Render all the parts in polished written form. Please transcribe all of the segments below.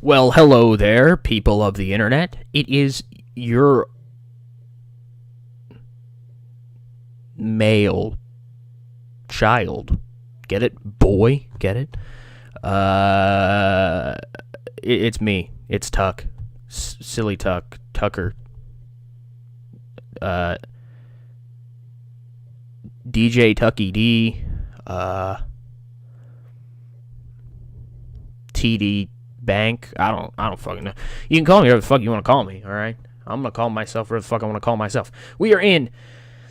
Well, hello there, people of the internet. It is your male child. Get it? Boy? Get it? It's me. It's Tuck. Silly Tuck. Tucker. DJ Tucky D. TD Bank. I don't fucking know. You can call me whatever the fuck you want to call me, alright? I'm gonna call myself whatever the fuck I want to call myself. We are in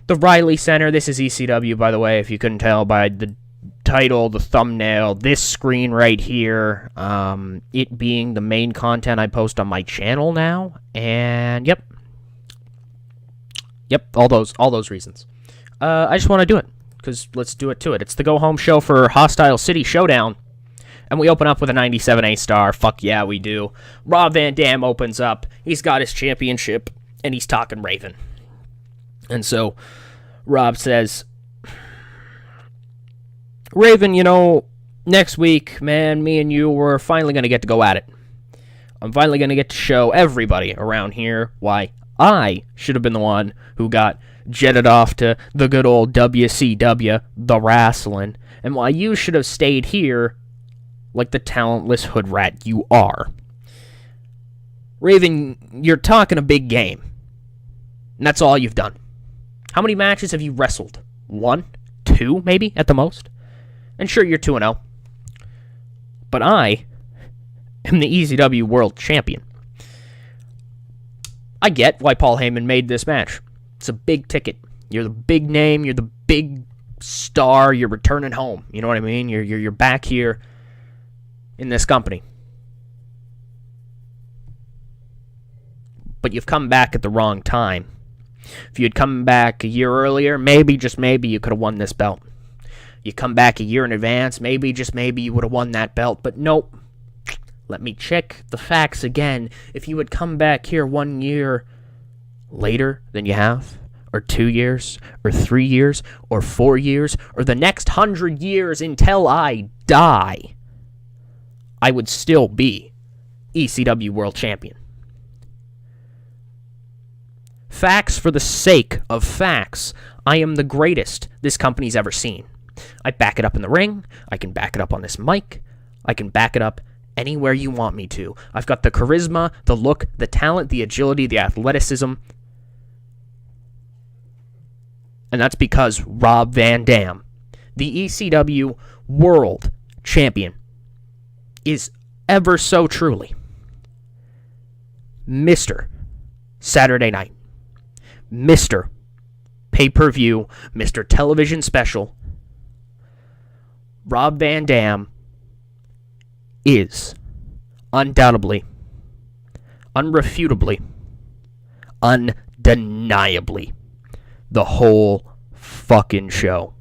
the Riley Center. This is ECW, by the way, if you couldn't tell by the title, the thumbnail, this screen right here, it being the main content I post on my channel now, and yep, all those reasons. I just want to do it, because let's do it to it. It's the go-home show for Hostile City Showdown. And we open up with a 97A star. Fuck yeah, we do. Rob Van Dam opens up. He's got his championship, and he's talking Raven. And so Rob says, Raven, next week, man, me and you, we're finally going to get to go at it. I'm finally going to get to show everybody around here why I should have been the one who got jetted off to the good old WCW, the wrestling, and why you should have stayed here like the talentless hood rat you are. Raven, you're talking a big game. And that's all you've done. How many matches have you wrestled? 1? 2, maybe, at the most? And sure, you're 2-0. But I am the ECW World Champion. I get why Paul Heyman made this match. It's a big ticket. You're the big name, you're the big star, you're returning home. You know what I mean? You're back here in this company. But you've come back at the wrong time. If you had come back a year earlier, maybe, just maybe, you could have won this belt. You come back a year in advance, maybe, just maybe, you would have won that belt. But nope. Let me check the facts again. If you had come back here 1 year later than you have, or 2 years, or 3 years, or 4 years, or the next 100 years until I die, I would still be ECW World Champion. Facts for the sake of facts. I am the greatest this company's ever seen. I back it up in the ring. I can back it up on this mic. I can back it up anywhere you want me to. I've got the charisma, the look, the talent, the agility, the athleticism. And that's because Rob Van Dam, the ECW World Champion, is ever so truly Mr. Saturday Night, Mr. Pay-Per-View, Mr. Television Special. Rob Van Dam is undoubtedly, unrefutably, undeniably the whole fucking show.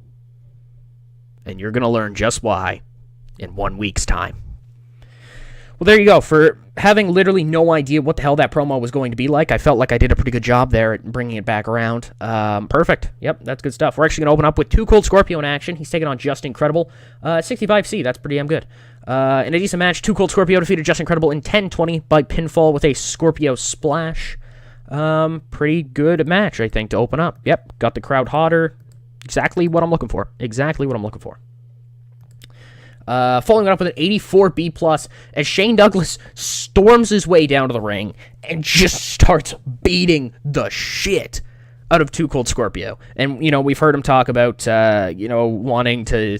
And you're going to learn just why in 1 week's time. Well, there you go. For having literally no idea what the hell that promo was going to be like, I felt like I did a pretty good job there at bringing it back around. Perfect. Yep, that's good stuff. We're actually going to open up with Too Cold Scorpio in action. He's taking on Just Incredible. 65C, that's pretty damn good. In a decent match, Too Cold Scorpio defeated Just Incredible in 10-20 by pinfall with a Scorpio Splash. Pretty good match, I think, to open up. Yep, got the crowd hotter. Exactly what I'm looking for. Exactly what I'm looking for. Following it up with an 84B+, as Shane Douglas storms his way down to the ring and just starts beating the shit out of Too Cold Scorpio. And, we've heard him talk about, wanting to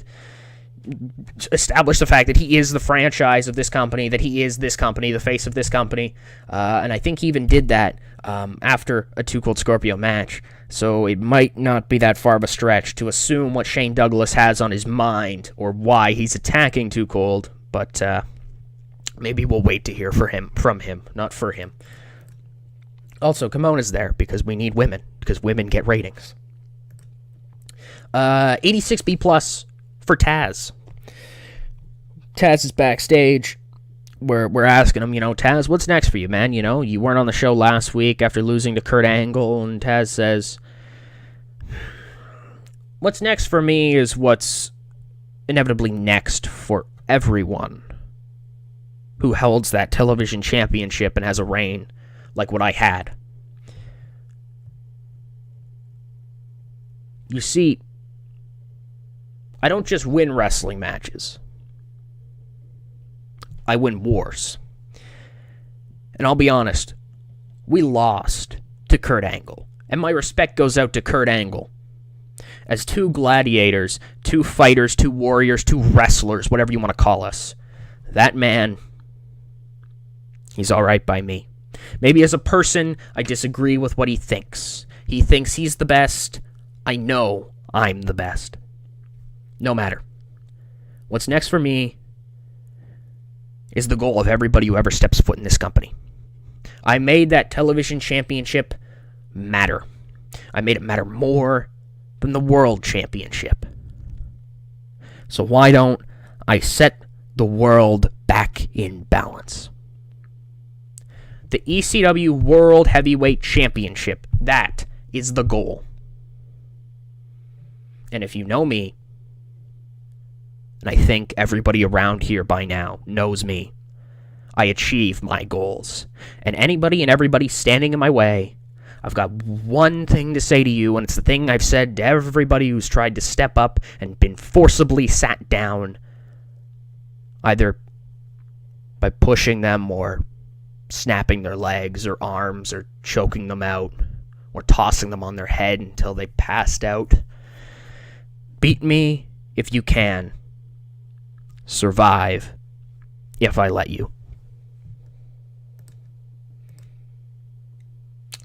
establish the fact that he is the franchise of this company, that he is this company, the face of this company. And I think he even did that after a Too Cold Scorpio match. So it might not be that far of a stretch to assume what Shane Douglas has on his mind or why he's attacking Too Cold, but maybe we'll wait to hear from him, not for him. Also, Kimona's there because we need women, because women get ratings. 86B+ for Tazz. Tazz is backstage. We're asking him, Tazz, what's next for you, man? You weren't on the show last week after losing to Kurt Angle, and Tazz says, what's next for me is what's inevitably next for everyone who holds that television championship and has a reign like what I had. You see, I don't just win wrestling matches. I win wars. And I'll be honest, we lost to Kurt Angle. And my respect goes out to Kurt Angle. As two gladiators, two fighters, two warriors, two wrestlers, whatever you want to call us. That man, he's all right by me. Maybe as a person, I disagree with what he thinks. He thinks he's the best. I know I'm the best. No matter. What's next for me is the goal of everybody who ever steps foot in this company. I made that television championship matter. I made it matter more than the world championship. So why don't I set the world back in balance? The ECW World Heavyweight Championship. That is the goal. And if you know me, and I think everybody around here by now knows me, I achieve my goals. And anybody and everybody standing in my way, I've got one thing to say to you, and it's the thing I've said to everybody who's tried to step up and been forcibly sat down, either by pushing them or snapping their legs or arms or choking them out or tossing them on their head until they passed out. Beat me if you can. Survive if I let you.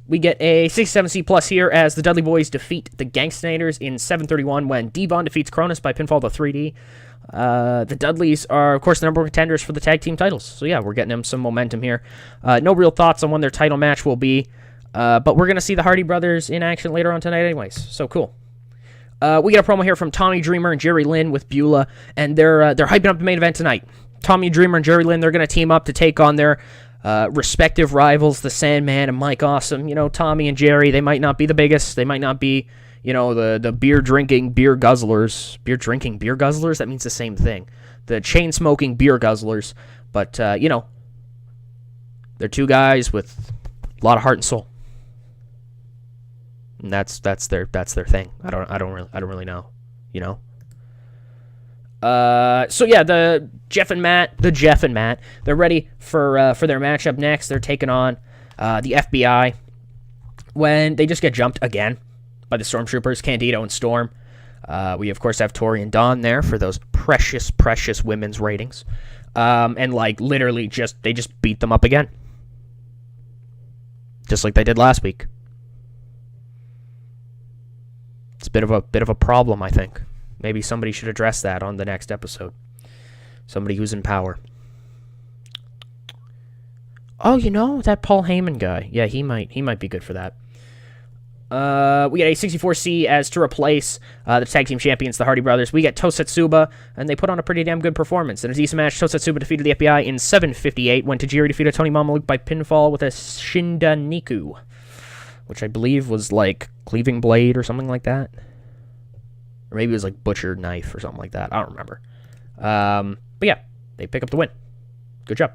We get a 67C plus here as the Dudley Boys defeat the Gangstanators in 7:31 when Devon defeats Cronus by pinfall to 3D. The Dudleys are, of course, the number one contenders for the tag team titles. So, yeah, we're getting them some momentum here. No real thoughts on when their title match will be, but we're going to see the Hardy Brothers in action later on tonight anyways. So, cool. We get a promo here from Tommy Dreamer and Jerry Lynn with Beulah, and they're hyping up the main event tonight. Tommy Dreamer and Jerry Lynn, they're going to team up to take on their respective rivals, the Sandman and Mike Awesome. You know, Tommy and Jerry, they might not be the biggest. They might not be, you know, the beer-drinking beer guzzlers. Beer-drinking beer guzzlers? That means the same thing. The chain-smoking beer guzzlers. But, you know, they're two guys with a lot of heart and soul. And that's their thing. I don't really know, you know. So yeah, the Jeff and Matt, they're ready for their matchup next. They're taking on the FBI when they just get jumped again by the Stormtroopers, Candido and Storm. We of course have Tori and Dawn there for those precious women's ratings, and like literally they just beat them up again, just like they did last week. It's a bit of a problem, I think. Maybe somebody should address that on the next episode. Somebody who's in power. Oh, you know, that Paul Heyman guy. Yeah, he might be good for that. We get a 64C as to replace the tag team champions, the Hardy Brothers. We get Tosetsuba, and they put on a pretty damn good performance. In a decent match, Tosetsuba defeated the FBI in 7:58, when Tajiri defeated Tony Mamaluke by pinfall with a Shindaniku, which I believe was like cleaving blade or something like that. Or maybe it was like butcher knife or something like that. I don't remember. But yeah, they pick up the win. Good job.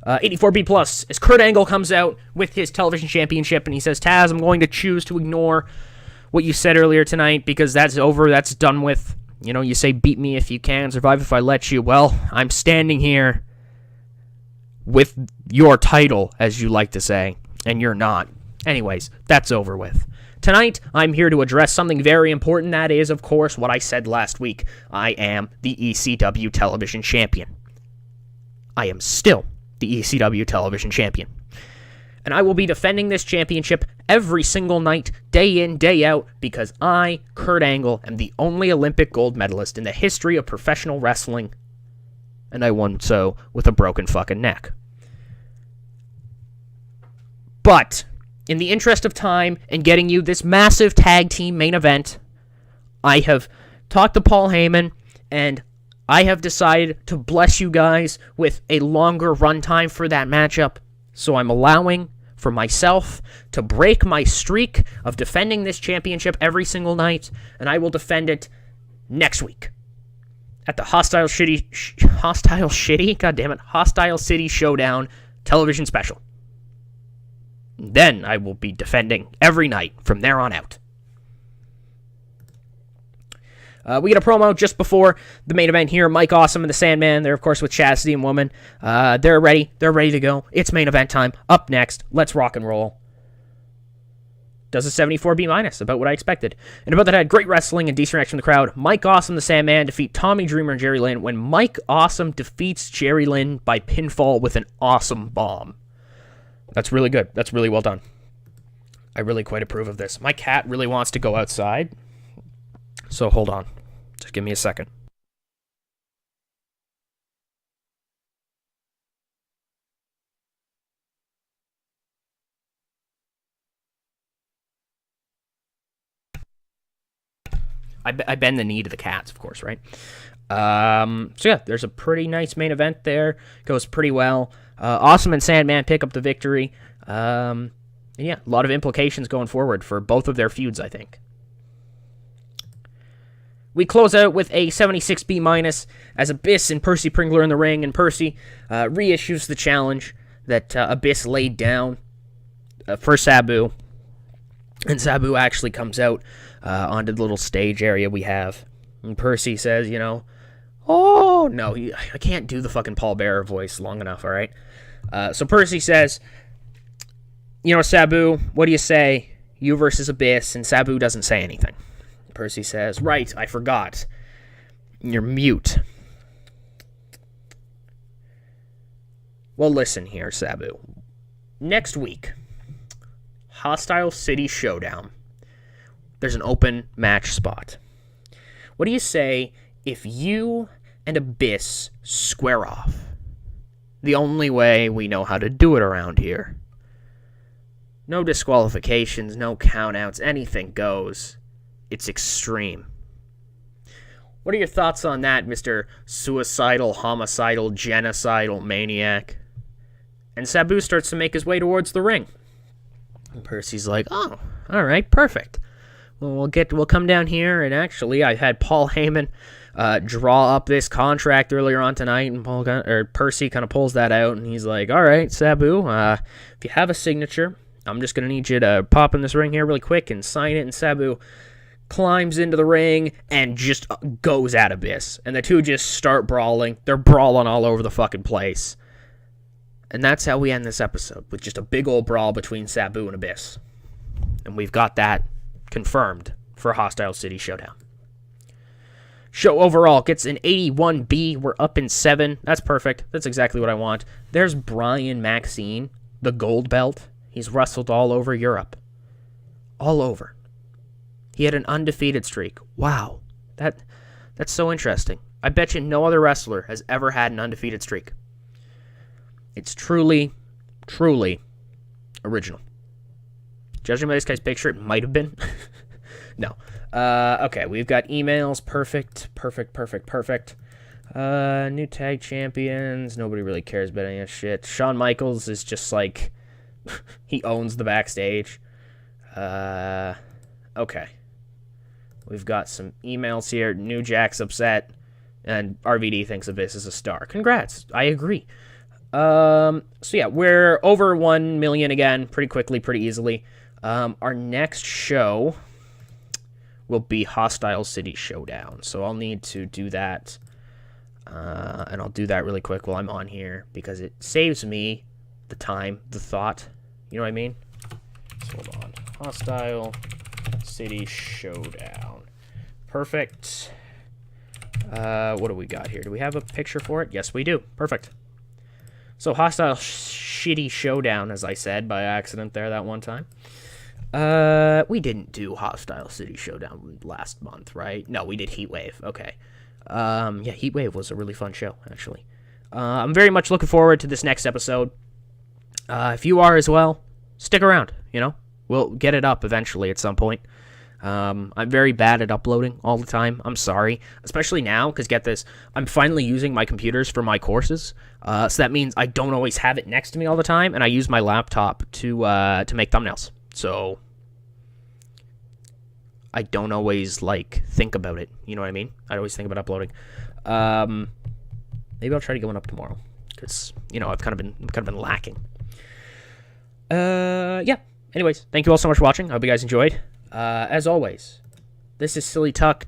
84B plus as Kurt Angle comes out with his television championship and he says, Tazz, I'm going to choose to ignore what you said earlier tonight because that's over, that's done with. You know, you say beat me if you can, survive if I let you. Well, I'm standing here with your title, as you like to say, and you're not. Anyways, that's over with. Tonight, I'm here to address something very important. That is, of course, what I said last week. I am the ECW television champion. I am still the ECW television champion. And I will be defending this championship every single night, day in, day out, because I, Kurt Angle, am the only Olympic gold medalist in the history of professional wrestling. And I won so with a broken fucking neck. But in the interest of time and getting you this massive tag team main event, I have talked to Paul Heyman, and I have decided to bless you guys with a longer runtime for that matchup. So I'm allowing for myself to break my streak of defending this championship every single night, and I will defend it next week. at the Hostile City Showdown television special. Then I will be defending every night from there on out. We get a promo just before the main event here. Mike Awesome and the Sandman. They're, of course, with Chastity and Woman. They're ready. They're ready to go. It's main event time. Up next, let's rock and roll. Does a 74B-, about what I expected. And about that, I had great wrestling and decent reaction from the crowd. Mike Awesome, the Sandman, defeat Tommy Dreamer and Jerry Lynn when Mike Awesome defeats Jerry Lynn by pinfall with an awesome bomb. That's really good. That's really well done. I really quite approve of this. My cat really wants to go outside. So hold on. Just give me a second. I bend the knee to the cats, of course, right? So yeah, there's a pretty nice main event there. Goes pretty well. Awesome and Sandman pick up the victory. And yeah, a lot of implications going forward for both of their feuds, I think. We close out with a 76B- as Abyss and Percy Pringler in the ring, and Percy reissues the challenge that Abyss laid down for Sabu. And Sabu actually comes out onto the little stage area we have. And Percy says, oh, no, I can't do the fucking Paul Bearer voice long enough, all right? So Percy says, Sabu, what do you say? You versus Abyss, and Sabu doesn't say anything. Percy says, right, I forgot. You're mute. Well, listen here, Sabu. Next week, Hostile City Showdown. There's an open match spot. What do you say if you and Abyss square off? The only way we know how to do it around here. No disqualifications, no countouts, anything goes. It's extreme. What are your thoughts on that, Mr. Suicidal, Homicidal, Genocidal Maniac? And Sabu starts to make his way towards the ring. And Percy's like, oh, all right, perfect. Well, we'll come down here, and actually, I had Paul Heyman draw up this contract earlier on tonight, and Percy kind of pulls that out, and he's like, all right, Sabu, if you have a signature, I'm just going to need you to pop in this ring here really quick and sign it, and Sabu climbs into the ring and just goes at Abyss. And the two just start brawling. They're brawling all over the fucking place. And that's how we end this episode, with just a big old brawl between Sabu and Abyss. And we've got that confirmed for Hostile City Showdown. Show overall gets an 81B. We're up in 7. That's perfect. That's exactly what I want. There's Brian Maxine, the gold belt. He's wrestled all over Europe. All over. He had an undefeated streak. Wow. That's so interesting. I bet you no other wrestler has ever had an undefeated streak. It's truly, truly original. Judging by this guy's picture, it might have been. No. Okay, we've got emails. Perfect. New tag champions. Nobody really cares about any of that shit. Shawn Michaels is just like, he owns the backstage. Okay. We've got some emails here. New Jack's upset, and RVD thinks Abyss is a star. Congrats. I agree. So yeah, we're over 1 million again, pretty quickly, pretty easily. Our next show will be Hostile City Showdown. So I'll need to do that, and I'll do that really quick while I'm on here, because it saves me the time, the thought. You know what I mean? So hold on. Hostile City Showdown. Perfect. What do we got here? Do we have a picture for it? Yes, we do. Perfect. So, Hostile Shitty Showdown, as I said by accident there that one time. We didn't do Hostile City Showdown last month, right? No, we did Heatwave. Okay. Yeah, Heatwave was a really fun show, actually. I'm very much looking forward to this next episode. If you are as well, stick around, We'll get it up eventually at some point. I'm very bad at uploading all the time. I'm sorry. Especially now, because get this, I'm finally using my computers for my courses. So that means I don't always have it next to me all the time, and I use my laptop to make thumbnails. So I don't always, think about it. You know what I mean? I always think about uploading. Maybe I'll try to get one up tomorrow, because, you know, I've kind of been lacking. Yeah. Anyways, thank you all so much for watching. I hope you guys enjoyed. As always, this is Silly Tuck,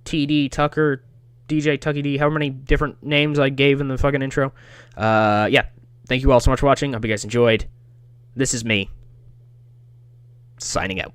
TD, Tucker, DJ, Tucky D, however many different names I gave in the fucking intro. Yeah. Thank you all so much for watching. I hope you guys enjoyed. This is me, signing out.